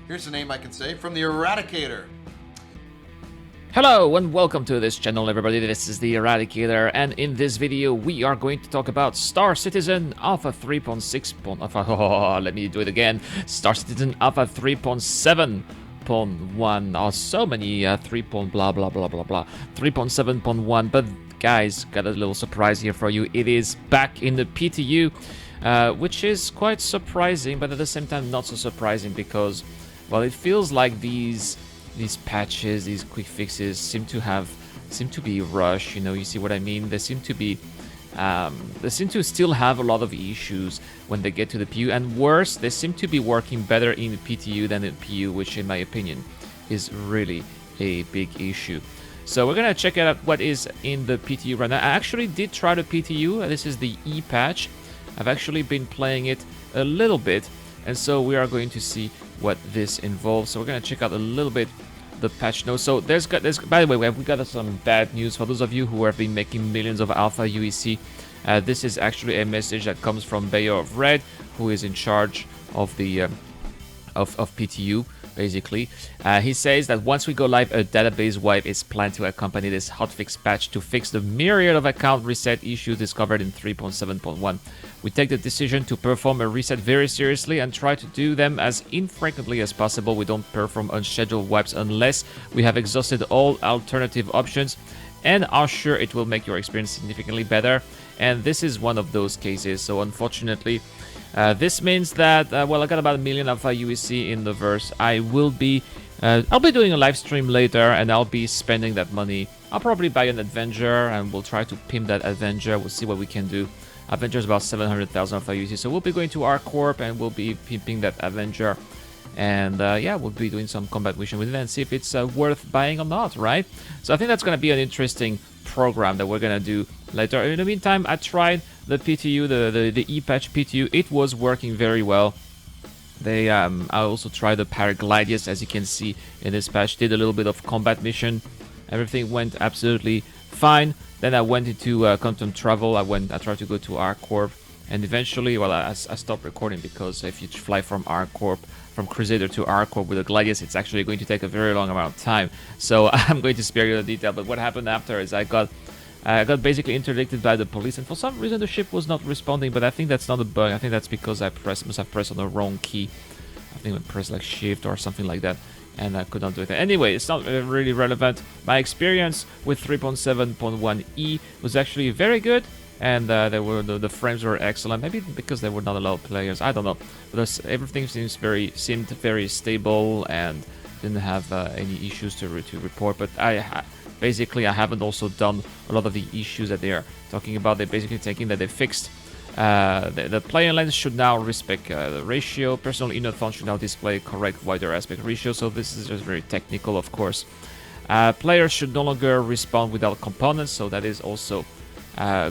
Here's a name I can say from the Eradicator. Hello and welcome to this channel, everybody. This is the Eradicator, and in this video we are going to talk about Star Citizen Alpha 3.6. Let me do it again. Star Citizen Alpha 3.7.1. Oh, so many 3. Blah blah blah blah blah. 3.7.1. But guys, got a little surprise here for you. It is back in the PTU, which is quite surprising, but at the same time not so surprising because, well, it feels like these patches, these quick fixes seem to be rushed. You know, you see what I mean? They seem to still have a lot of issues when they get to the PU, and worse, they seem to be working better in the PTU than in PU, which in my opinion is really a big issue. So we're gonna check out what is in the PTU right now. I actually did try the PTU. This is the E patch. I've actually been playing it a little bit, and so we are going to see what this involves. So we're gonna check out a little bit the patch notes. So there's by the way, we got some bad news for those of you who have been making millions of Alpha UEC. This is actually a message that comes from Bayo of Red, who is in charge of the of PTU. Basically, he says that once we go live, a database wipe is planned to accompany this hotfix patch to fix the myriad of account reset issues discovered in 3.7.1. We take the decision to perform a reset very seriously and try to do them as infrequently as possible. We don't perform unscheduled wipes unless we have exhausted all alternative options and are sure it will make your experience significantly better. And this is one of those cases. So unfortunately, this means that, well, I got about 1 million Alpha UEC in the verse. I'll be doing a live stream later, and I'll be spending that money. I'll probably buy an Avenger, and we'll try to pimp that Avenger. We'll see what we can do. Avenger is about 700,000 Alpha UEC, so we'll be going to our corp, and we'll be pimping that Avenger. And yeah, we'll be doing some combat mission with it and see if it's worth buying or not, right? So I think that's going to be an interesting program that we're going to do later. In the meantime, I tried the PTU, the E-patch PTU. It was working very well. I also tried the Paragliders, as you can see in this patch. Did a little bit of combat mission. Everything went absolutely fine. Then I went into Quantum Travel. I tried to go to ArcCorp, and eventually, well, I stopped recording because if you fly from ArcCorp, from Crusader to ArcCorp with a Gladius, it's actually going to take a very long amount of time. So I'm going to spare you the detail. But what happened after is I got basically interdicted by the police, and for some reason the ship was not responding. But I think that's not a bug. I think that's because I must have pressed on the wrong key. I think I pressed like Shift or something like that, and I could not do it. Anyway, it's not really relevant. My experience with 3.7.1e was actually very good, and the frames were excellent. Maybe because there were not a lot of players, I don't know. But everything seemed very stable and didn't have any issues to report. But basically I haven't also done a lot of the issues that they are talking about. They're basically taking that they fixed the player lens should now respect the ratio. Personal inner font should now display correct wider aspect ratio. So this is just very technical, of course. Players should no longer respawn without components, so that is also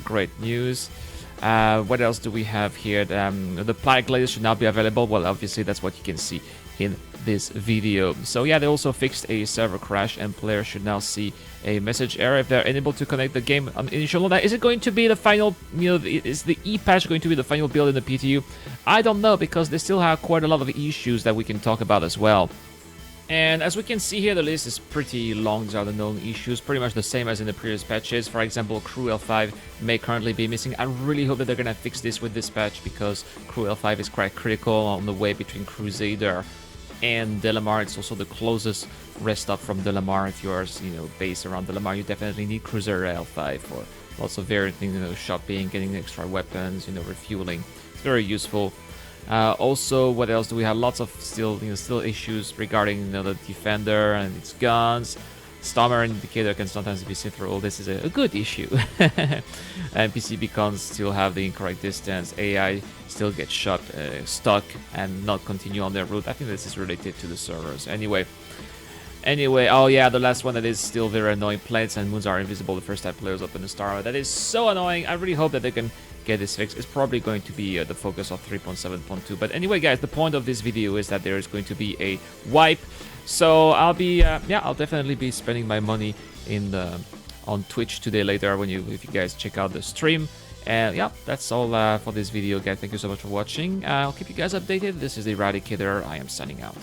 great news. What else do we have here? The Paragliders should now be available. Well, obviously that's what you can see in this video. So yeah, they also fixed a server crash, and players should now see a message error if they're unable to connect the game on initial load. Now, is it going to be the final, is the E-patch going to be the final build in the PTU? I don't know, because they still have quite a lot of issues that we can talk about as well. And as we can see here, the list is pretty long. These are the known issues, pretty much the same as in the previous patches. For example, Crew L5 may currently be missing. I really hope that they're going to fix this with this patch, because Crew L5 is quite critical on the way between Crusader and Delamar. It's also the closest rest stop from Delamar. If you're, based around Delamar, you definitely need Crusader L5 for lots of various things, shopping, getting extra weapons, refueling. It's very useful. Also, what else do we have? Lots of still issues regarding the Defender and its guns. Stormer indicator can sometimes be see-through. This is a good issue. NPC beacons still have the incorrect distance. AI still gets shot, stuck, and not continue on their route. I think this is related to the servers. Anyway, oh yeah, the last one that is still very annoying. Planets and moons are invisible the first time players open the star. That is so annoying. I really hope that they can get this fixed. It's probably going to be the focus of 3.7.2. But anyway, guys, the point of this video is that there is going to be a wipe. So I'll be, I'll definitely be spending my money on Twitch today later if you guys check out the stream. And yeah, that's all for this video, guys. Thank you so much for watching. I'll keep you guys updated. This is the Eradicator. I am signing out.